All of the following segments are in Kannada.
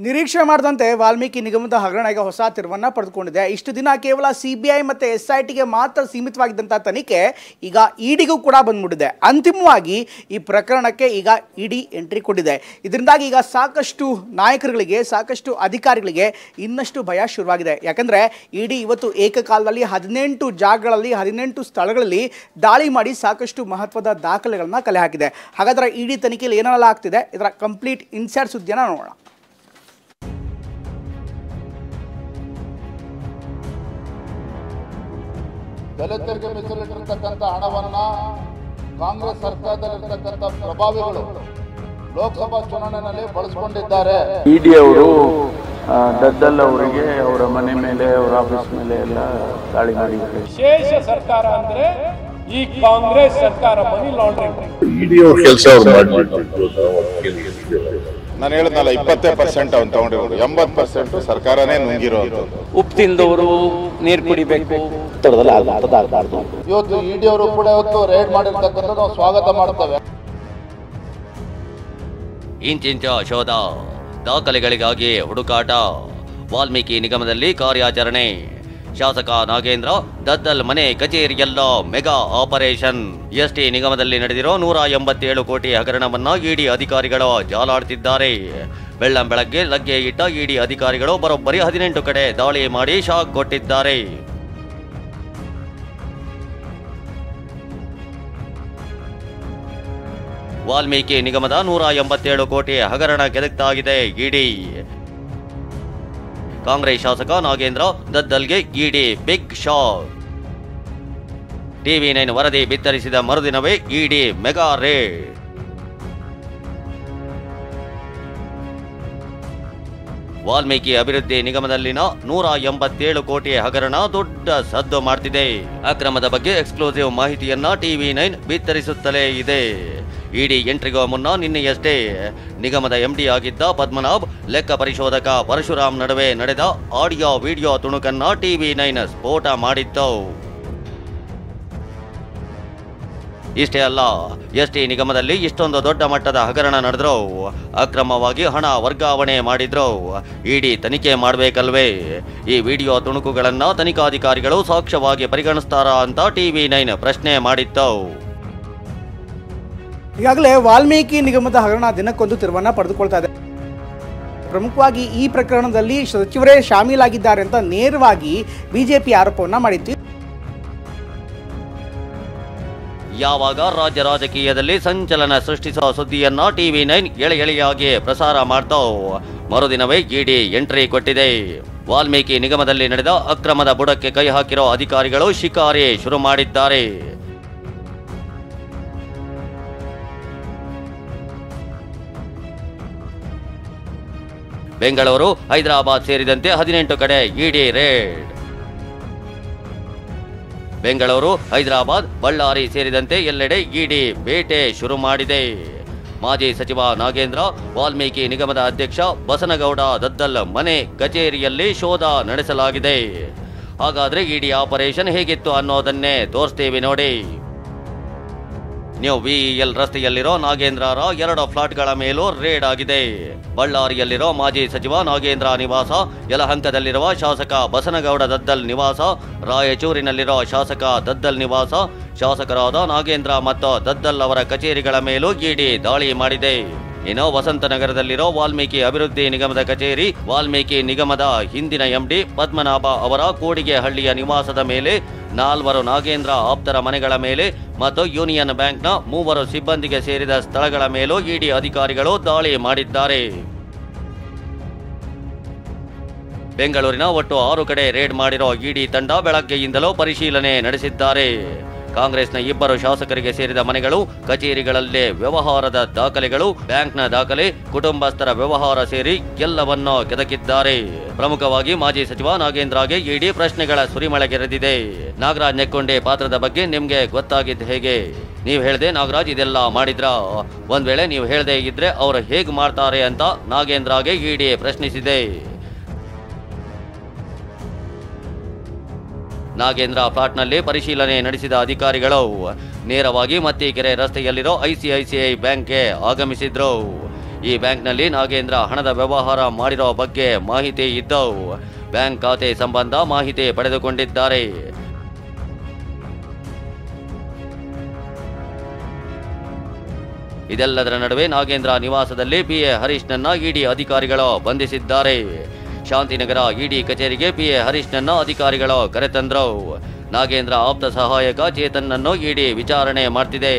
ನಿರೀಕ್ಷೆ ಮಾಡಿದಂತೆ ವಾಲ್ಮೀಕಿ ನಿಗಮದ ಹಗರಣ ಈಗ ಹೊಸ ತಿರುವನ್ನು ಪಡೆದುಕೊಂಡಿದೆ. ಇಷ್ಟು ದಿನ ಕೇವಲ CBI ಮತ್ತು SITಗೆ ಮಾತ್ರ ಸೀಮಿತವಾಗಿದ್ದಂಥ ತನಿಖೆ ಈಗ ಇಡಿಗೂ ಕೂಡ ಬಂದ್ಬಿಟ್ಟಿದೆ. ಅಂತಿಮವಾಗಿ ಈ ಪ್ರಕರಣಕ್ಕೆ ಈಗ ಇಡಿ ಎಂಟ್ರಿ ಕೊಟ್ಟಿದೆ. ಇದರಿಂದಾಗಿ ಈಗ ಸಾಕಷ್ಟು ನಾಯಕರುಗಳಿಗೆ, ಸಾಕಷ್ಟು ಅಧಿಕಾರಿಗಳಿಗೆ ಇನ್ನಷ್ಟು ಭಯ ಶುರುವಾಗಿದೆ. ಯಾಕಂದರೆ ಇಡಿ ಇವತ್ತು ಏಕಕಾಲದಲ್ಲಿ 18 ಜಾಗಗಳಲ್ಲಿ 18 ಸ್ಥಳಗಳಲ್ಲಿ ದಾಳಿ ಮಾಡಿ ಸಾಕಷ್ಟು ಮಹತ್ವದ ದಾಖಲೆಗಳನ್ನು ಕಲೆ ಹಾಕಿದೆ. ಹಾಗಾದರೆ ಇಡಿ ತನಿಖೆಯಲ್ಲಿ ಏನೆಲ್ಲ ಆಗ್ತಿದೆ, ಇದರ ಕಂಪ್ಲೀಟ್ ಇನ್ಸೈಡ್ ಸುದ್ದಿಯನ್ನು ನೋಡೋಣ. ದಲಿತರಿಗೆ ಮೀಸಲಿಟ್ಟಿರ್ತಕ್ಕಂಥ ಹಣವನ್ನ ಕಾಂಗ್ರೆಸ್ ಸರ್ಕಾರದಲ್ಲಿರ್ತಕ್ಕಂಥ ಪ್ರಭಾವಿಗಳು ಲೋಕಸಭಾ ಚುನಾವಣೆಯಲ್ಲಿ ಬಳಸಿಕೊಂಡಿದ್ದಾರೆ. ಇಡಿ ಅವರು ದದ್ದಲ್ ಅವರಿಗೆ ಅವರ ಮನೆ ಮೇಲೆ, ಅವರ ಆಫೀಸ್ ಮೇಲೆ ಎಲ್ಲ ದಾಳಿ ಮಾಡಿದ್ದಾರೆ. ವಿಶೇಷ ಸರ್ಕಾರ ಅಂದ್ರೆ ಈ ಕಾಂಗ್ರೆಸ್ ಸರ್ಕಾರ ಮನಿ ಲಾಂಡ್ರಿಂಗ್ ಇಡಿ ಅವ್ರ ಕೆಲಸ ಅವ್ರು ಮಾಡ್ಬಿಟ್ಟು ನಾನು ಹೇಳಿದ್ನಲ್ಲ 20% ಅವ್ನು ತಗೊಂಡಿರೋದು, 80% ಸರ್ಕಾರನೇ ನುಂಗಿರೋದು. ಉಪ್ಪು ತಿಂದವರು ನೀರು ಕುಡಿಬೇಕು. ಇವತ್ತು ಇಡಿ ಅವರು ಕೂಡ ಇವತ್ತು ರೇಡ್ ಮಾಡಿರ್ತಕ್ಕಂಥ ನಾವು ಸ್ವಾಗತ ಮಾಡ್ತೇವೆ. ಇಂಚಿಂಚ ಶೋಧ, ದಾಖಲೆಗಳಿಗಾಗಿ ಹುಡುಕಾಟ, ವಾಲ್ಮೀಕಿ ನಿಗಮದಲ್ಲಿ ಕಾರ್ಯಾಚರಣೆ, ಶಾಸಕ ನಾಗೇಂದ್ರ ದದ್ದಲ್ ಮನೆ ಕಚೇರಿಯಲ್ಲ ಮೆಗಾ ಆಪರೇಷನ್. ಎಸ್ಟಿ ನಿಗಮದಲ್ಲಿ ನಡೆದಿರೋ 187 ಕೋಟಿ ಹಗರಣವನ್ನ ಇಡಿ ಅಧಿಕಾರಿಗಳು ಜಾಲಾಡ್ತಿದ್ದಾರೆ. ಬೆಳ್ಳಂಬೆಳಗ್ಗೆ ಲಗ್ಗೆ ಇಟ್ಟ ಇಡಿ ಅಧಿಕಾರಿಗಳು ಬರೋಬ್ಬರಿ 18 ಕಡೆ ದಾಳಿ ಮಾಡಿ ಶಾಕ್ ಕೊಟ್ಟಿದ್ದಾರೆ. ವಾಲ್ಮೀಕಿ ನಿಗಮದ 187 ಕೋಟಿ ಹಗರಣ ಕೆದಕ್ತಾಗಿದೆ ಇಡಿ. ಕಾಂಗ್ರೆಸ್ ಶಾಸಕ ನಾಗೇಂದ್ರ ದದ್ದಲ್ಗೆ ಇಡಿ ಬಿಗ್ ಶಾಕ್. TV9 ವರದಿ ಬಿತ್ತರಿಸಿದ ಮರುದಿನವೇ ಇಡಿ ಮೆಗಾ ರೇಡ್. ವಾಲ್ಮೀಕಿ ಅಭಿವೃದ್ಧಿ ನಿಗಮದಲ್ಲಿನ 187 ಕೋಟಿ ಹಗರಣ ದೊಡ್ಡ ಸದ್ದು ಮಾಡ್ತಿದೆ. ಅಕ್ರಮದ ಬಗ್ಗೆ ಎಕ್ಸ್ಕ್ಲೂಸಿವ್ ಮಾಹಿತಿಯನ್ನ TV9 ಬಿತ್ತರಿಸುತ್ತಲೇ ಇದೆ. ಇಡಿ ಎಂಟ್ರಿಗೂ ಮುನ್ನ ನಿನ್ನೆಯಷ್ಟೇ ನಿಗಮದ MD ಆಗಿದ್ದ ಪದ್ಮನಾಭ್, ಲೆಕ್ಕ ಪರಿಶೋಧಕ ಪರಶುರಾಮ್ ನಡುವೆ ನಡೆದ ಆಡಿಯೋ ವಿಡಿಯೋ ತುಣುಕನ್ನ TV9 ಸ್ಫೋಟ ಮಾಡಿತ್ತು. ಇಷ್ಟೇ ಅಲ್ಲ, ಎಸ್ಟಿ ನಿಗಮದಲ್ಲಿ ಇಷ್ಟೊಂದು ದೊಡ್ಡ ಮಟ್ಟದ ಹಗರಣ ನಡೆದ್ರು, ಅಕ್ರಮವಾಗಿ ಹಣ ವರ್ಗಾವಣೆ ಮಾಡಿದ್ರು, ಇಡಿ ತನಿಖೆ ಮಾಡಬೇಕಲ್ವೇ? ಈ ವಿಡಿಯೋ ತುಣುಕುಗಳನ್ನ ತನಿಖಾಧಿಕಾರಿಗಳು ಸಾಕ್ಷ್ಯವಾಗಿ ಪರಿಗಣಿಸ್ತಾರಾ ಅಂತ TV9 ಪ್ರಶ್ನೆ ಮಾಡಿತ್ತು. ಈಗಾಗಲೇ ವಾಲ್ಮೀಕಿ ನಿಗಮದ ಹಗರಣ ದಿನಕ್ಕೊಂದು ತಿರುವನ್ನು ಪಡೆದುಕೊಳ್ತಾ ಇದೆ. ಪ್ರಮುಖವಾಗಿ ಈ ಪ್ರಕರಣದಲ್ಲಿ ಸಚಿವರೇ ಶಾಮೀಲಾಗಿದ್ದಾರೆ ಅಂತ ನೇರವಾಗಿ ಬಿಜೆಪಿ ಆರೋಪವನ್ನ ಮಾಡಿತ್ತು. ಯಾವಾಗ ರಾಜ್ಯ ರಾಜಕೀಯದಲ್ಲಿ ಸಂಚಲನ ಸೃಷ್ಟಿಸುವ ಸುದ್ದಿಯನ್ನ TV9 ಎಳೆಯಾಗಿ ಪ್ರಸಾರ ಮಾಡ್ತಾವ್, ಮರುದಿನವೇ ಇಡಿ ಎಂಟ್ರಿ ಕೊಟ್ಟಿದೆ. ವಾಲ್ಮೀಕಿ ನಿಗಮದಲ್ಲಿ ನಡೆದ ಅಕ್ರಮದ ಬುಡಕ್ಕೆ ಕೈ ಹಾಕಿರೋ ಅಧಿಕಾರಿಗಳು ಶಿಕಾರಿ ಶುರು ಮಾಡಿದ್ದಾರೆ. ಬೆಂಗಳೂರು, ಹೈದರಾಬಾದ್ ಸೇರಿದಂತೆ 18 ಕಡೆ ಇಡಿ ರೇಡ್. ಬೆಂಗಳೂರು, ಹೈದರಾಬಾದ್, ಬಳ್ಳಾರಿ ಸೇರಿದಂತೆ ಎಲ್ಲೆಡೆ ಇಡಿ ಬೇಟೆ ಶುರು ಮಾಡಿದೆ. ಮಾಜಿ ಸಚಿವ ನಾಗೇಂದ್ರ, ವಾಲ್ಮೀಕಿ ನಿಗಮದ ಅಧ್ಯಕ್ಷ ಬಸನಗೌಡ ದದ್ದಲ್ ಮನೆ ಕಚೇರಿಯಲ್ಲಿ ಶೋಧ ನಡೆಸಲಾಗಿದೆ. ಹಾಗಾದ್ರೆ ಇಡಿ ಆಪರೇಷನ್ ಹೇಗಿತ್ತು ಅನ್ನೋದನ್ನೇ ತೋರಿಸ್ತೀವಿ ನೋಡಿ. ನ್ಯೂ VEL ರಸ್ತೆಯಲ್ಲಿರೋ ನಾಗೇಂದ್ರರ 2 ಫ್ಲಾಟ್ಗಳ ಮೇಲೂ ರೇಡ್ ಆಗಿದೆ. ಬಳ್ಳಾರಿಯಲ್ಲಿರೋ ಮಾಜಿ ಸಚಿವ ನಾಗೇಂದ್ರ ನಿವಾಸ, ಯಲಹಂಕದಲ್ಲಿರುವ ಶಾಸಕ ಬಸನಗೌಡ ದದ್ದಲ್ ನಿವಾಸ, ರಾಯಚೂರಿನಲ್ಲಿರೋ ಶಾಸಕ ದದ್ದಲ್ ನಿವಾಸ, ಶಾಸಕರಾದ ನಾಗೇಂದ್ರ ಮತ್ತು ದದ್ದಲ್ ಅವರ ಕಚೇರಿಗಳ ಮೇಲೂ ಇಡಿ ದಾಳಿ ಮಾಡಿದೆ. ಇನ್ನು ವಸಂತನಗರದಲ್ಲಿರೋ ವಾಲ್ಮೀಕಿ ಅಭಿವೃದ್ಧಿ ನಿಗಮದ ಕಚೇರಿ, ವಾಲ್ಮೀಕಿ ನಿಗಮದ ಹಿಂದಿನ MD ಪದ್ಮನಾಭ ಅವರ ಕೋಡಿಗೆಹಳ್ಳಿಯ ನಿವಾಸದ ಮೇಲೆ, 4 ನಾಗೇಂದ್ರ ಆಪ್ತರ ಮನೆಗಳ ಮೇಲೆ ಮತ್ತು ಯೂನಿಯನ್ ಬ್ಯಾಂಕ್ನ 3 ಸಿಬ್ಬಂದಿಗೆ ಸೇರಿದ ಸ್ಥಳಗಳ ಮೇಲೂ ಇಡಿ ಅಧಿಕಾರಿಗಳು ದಾಳಿ ಮಾಡಿದ್ದಾರೆ. ಬೆಂಗಳೂರಿನ ಒಟ್ಟು 6 ಕಡೆ ರೇಡ್ ಮಾಡಿರೋ ಇಡಿ ತಂಡ ಬೆಳಗ್ಗೆಯಿಂದಲೂ ಪರಿಶೀಲನೆ ನಡೆಸಿದ್ದಾರೆ. ಕಾಂಗ್ರೆಸ್ನ 2 ಶಾಸಕರಿಗೆ ಸೇರಿದ ಮನೆಗಳು, ಕಚೇರಿಗಳಲ್ಲೇ ವ್ಯವಹಾರದ ದಾಖಲೆಗಳು, ಬ್ಯಾಂಕ್ನ ದಾಖಲೆ, ಕುಟುಂಬಸ್ಥರ ವ್ಯವಹಾರ ಸೇರಿ ಎಲ್ಲವನ್ನೂ ಕೆದಕಿದ್ದಾರೆ. ಪ್ರಮುಖವಾಗಿ ಮಾಜಿ ಸಚಿವ ನಾಗೇಂದ್ರಗೆ ಇಡಿ ಪ್ರಶ್ನೆಗಳ ಸುರಿಮಳೆಗೆರೆದಿದೆ. ನಾಗರಾಜ್ ನೆಕ್ಕೊಂಡೆ ಪಾತ್ರದ ಬಗ್ಗೆ ನಿಮ್ಗೆ ಗೊತ್ತಾಗಿದ್ದು ಹೇಗೆ? ನೀವು ಹೇಳ್ದೆ ನಾಗರಾಜ್ ಇದೆಲ್ಲ ಮಾಡಿದ್ರ? ಒಂದ್ ವೇಳೆ ನೀವು ಹೇಳ್ದೆ ಇದ್ರೆ ಅವ್ರು ಹೇಗ್ ಮಾಡ್ತಾರೆ ಅಂತ ನಾಗೇಂದ್ರಗೆ ಇಡಿ ಪ್ರಶ್ನಿಸಿದೆ. ನಾಗೇಂದ್ರ ಫ್ಲಾಟ್ನಲ್ಲಿ ಪರಿಶೀಲನೆ ನಡೆಸಿದ ಅಧಿಕಾರಿಗಳು ನೇರವಾಗಿ ಮತ್ತಿಕೆರೆ ರಸ್ತೆಯಲ್ಲಿರೋ ICICI ಬ್ಯಾಂಕ್ಗೆ ಆಗಮಿಸಿದ್ರು. ಈ ಬ್ಯಾಂಕ್ನಲ್ಲಿ ನಾಗೇಂದ್ರ ಹಣದ ವ್ಯವಹಾರ ಮಾಡಿರೋ ಬಗ್ಗೆ ಮಾಹಿತಿ ಇದ್ದು ಬ್ಯಾಂಕ್ ಖಾತೆ ಸಂಬಂಧ ಮಾಹಿತಿ ಪಡೆದುಕೊಂಡಿದ್ದಾರೆ. ಇದೆಲ್ಲದರ ನಡುವೆ ನಾಗೇಂದ್ರ ನಿವಾಸದಲ್ಲಿ ಪಿಎ ಹರೀಶ್ನನ್ನ ಇಡಿ ಅಧಿಕಾರಿಗಳು ಬಂಧಿಸಿದ್ದಾರೆ. ಶಾಂತಿನಗರ ಇಡಿ ಕಚೇರಿಗೆ ಪಿಎ ಹರೀಶ್ನನ್ನ ಅಧಿಕಾರಿಗಳು ಕರೆತಂದ್ರು. ನಾಗೇಂದ್ರ ಆಪ್ತ ಸಹಾಯಕ ಚೇತನ್ನನ್ನು ಇಡಿ ವಿಚಾರಣೆ ಮಾಡ್ತಿದೆ.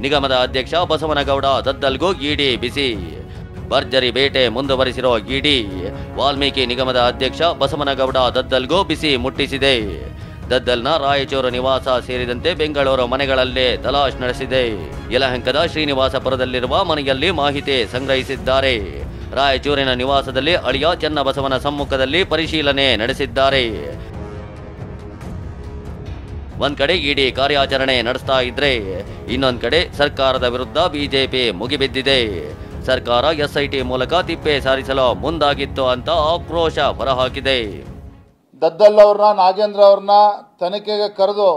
ನಿಗಮದ ಅಧ್ಯಕ್ಷ ಬಸವನಗೌಡ ದದ್ದಲ್ಗೂ ಇಡಿ ಬಿಸಿ. ಭರ್ಜರಿ ಬೇಟೆ ಮುಂದುವರಿಸಿರೋ ಇಡಿ ವಾಲ್ಮೀಕಿ ನಿಗಮದ ಅಧ್ಯಕ್ಷ ಬಸವನಗೌಡ ದದ್ದಲ್ಗೂ ಬಿಸಿ ಮುಟ್ಟಿಸಿದೆ. ದದ್ದಲ್ನ ರಾಯಚೂರು ನಿವಾಸ ಸೇರಿದಂತೆ ಬೆಂಗಳೂರು ಮನೆಗಳಲ್ಲೇ ತಲಾಶ್ ನಡೆಸಿದೆ. ಯಲಹಂಕದ ಶ್ರೀನಿವಾಸಪುರದಲ್ಲಿರುವ ಮನೆಯಲ್ಲಿ ಮಾಹಿತಿ ಸಂಗ್ರಹಿಸಿದ್ದಾರೆ. ರಾಯಚೂರಿನ ನಿವಾಸದಲ್ಲಿ ಅಳಿಯ ಚನ್ನಬಸವನ ಸಮ್ಮುಖದಲ್ಲಿ ಪರಿಶೀಲನೆ ನಡೆಸಿದ್ದಾರೆ. ಒಂದ್ ಕಡೆ ಇಡಿ ಕಾರ್ಯಾಚರಣೆ ನಡೆಸ್ತಾ ಇದ್ರೆ ಇನ್ನೊಂದ್ ಕಡೆ ಸರ್ಕಾರದ ವಿರುದ್ಧ ಬಿಜೆಪಿ ಮುಗಿಬಿದ್ದಿದೆ. ಸರ್ಕಾರ ಎಸ್ಐಟಿ ಮೂಲಕ ತಿಪ್ಪೆ ಸಾರಿಸಲು ಮುಂದಾಗಿತ್ತು ಅಂತ ಆಕ್ರೋಶ ಹೊರಹಾಕಿದೆ. ದದ್ದಲ್ ಅವ್ರನ್ನ ನಾಗೇಂದ್ರ ಅವ್ರನ್ನ ತನಿಖೆಗೆ ಕರೆದು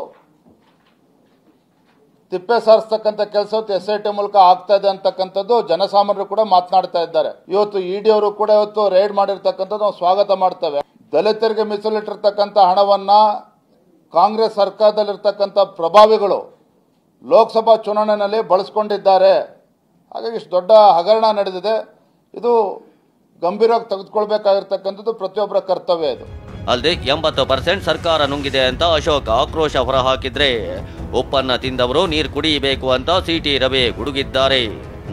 ತಿಪ್ಪೆ ಸಾರಿಸ್ತಕ್ಕಂಥ ಕೆಲಸ ಎಸ್ಐಟಿ ಮೂಲಕ ಆಗ್ತಾ ಇದೆ ಅಂತಕ್ಕಂಥದ್ದು ಜನಸಾಮಾನ್ಯರು ಕೂಡ ಮಾತನಾಡ್ತಾ ಇದ್ದಾರೆ. ಇವತ್ತು ಇಡಿ ಅವರು ಕೂಡ ಇವತ್ತು ರೈಡ್ ಮಾಡಿರ್ತಕ್ಕಂಥದ್ದು ನಾವು ಸ್ವಾಗತ ಮಾಡ್ತೇವೆ. ದಲಿತರಿಗೆ ಮೀಸಲಿಟ್ಟಿರ್ತಕ್ಕಂಥ ಹಣವನ್ನ ಕಾಂಗ್ರೆಸ್ ಸರ್ಕಾರದಲ್ಲಿರ್ತಕ್ಕಂಥ ಪ್ರಭಾವಿಗಳು ಲೋಕಸಭಾ ಚುನಾವಣೆಯಲ್ಲಿ ಬಳಸ್ಕೊಂಡಿದ್ದಾರೆ. ಹಾಗಾಗಿ ಇಷ್ಟು ದೊಡ್ಡ ಹಗರಣ ನಡೆದಿದೆ. ಇದು ಗಂಭೀರವಾಗಿ ತೆಗೆದುಕೊಳ್ಬೇಕಾಗಿರ್ತಕ್ಕಂಥದ್ದು ಪ್ರತಿಯೊಬ್ಬರ ಕರ್ತವ್ಯ. ಇದು ಅಲ್ಲದೆ 80% ಸರ್ಕಾರ ನುಂಗಿದೆ ಅಂತ ಅಶೋಕ್ ಆಕ್ರೋಶ ಹೊರಹಾಕಿದ್ರೆ ಉಪ್ಪನ್ನ ತಿಂದವರು ನೀರು ಕುಡಿಯಬೇಕು ಅಂತ ಸಿಟಿ ರವಿ ಗುಡುಗಿದ್ದಾರೆ.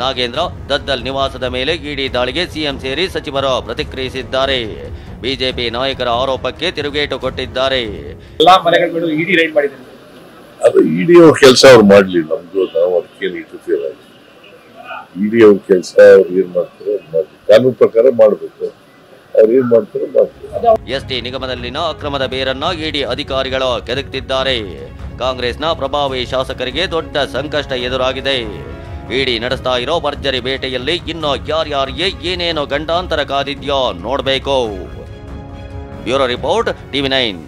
ನಾಗೇಂದ್ರ ದದ್ದಲ್ ನಿವಾಸದ ಮೇಲೆ ಇಡಿ ದಾಳಿಗೆ ಸಿಎಂ ಸೇರಿ ಸಚಿವರು ಪ್ರತಿಕ್ರಿಯಿಸಿದ್ದಾರೆ. ಬಿಜೆಪಿ ನಾಯಕರ ಆರೋಪಕ್ಕೆ ತಿರುಗೇಟು ಕೊಟ್ಟಿದ್ದಾರೆ. ಅದು ಇಡಿ ಅವ್ರ ಕೆಲಸ ಅವ್ರು ಮಾಡ್ಲಿ, ನಮ್ದು ನಾವು ಅದಕ್ಕೇನು ಇಂಟರ್ಫಿಯರ್ ಆಗಿ ಇಡಿ ಅವ್ರ ಕೆಲಸ ಅವ್ರು ಏನ್ ಮಾಡ್ತಾರೆ ಮಾಡ್ಲಿ, ಕಾನೂನು ಪ್ರಕಾರ ಮಾಡ್ಬೇಕು. ಅವ್ರು ಏನ್ ಮಾಡ್ತಾರೆ ಮಾಡ್ತಾರೆ. ಎಸ್ಟಿ ನಿಗಮದಲ್ಲಿನ ಅಕ್ರಮದ ಬೇರನ್ನ ಇಡಿ ಅಧಿಕಾರಿಗಳು ಕೆದಕ್ತಿದ್ದಾರೆ. ಕಾಂಗ್ರೆಸ್ನ ಪ್ರಭಾವಿ ಶಾಸಕರಿಗೆ ದೊಡ್ಡ ಸಂಕಷ್ಟ ಎದುರಾಗಿದೆ. ಇಡಿ ನಡೆಸ್ತಾ ಇರೋ ಭರ್ಜರಿ ಬೇಟೆಯಲ್ಲಿ ಇನ್ನೂ ಯಾರ್ಯಾರಿಗೆ ಏನೇನೋ ಗಂಡಾಂತರ ಕಾದಿದ್ಯೋ ನೋಡ್ಬೇಕು. Bureau report, TV9.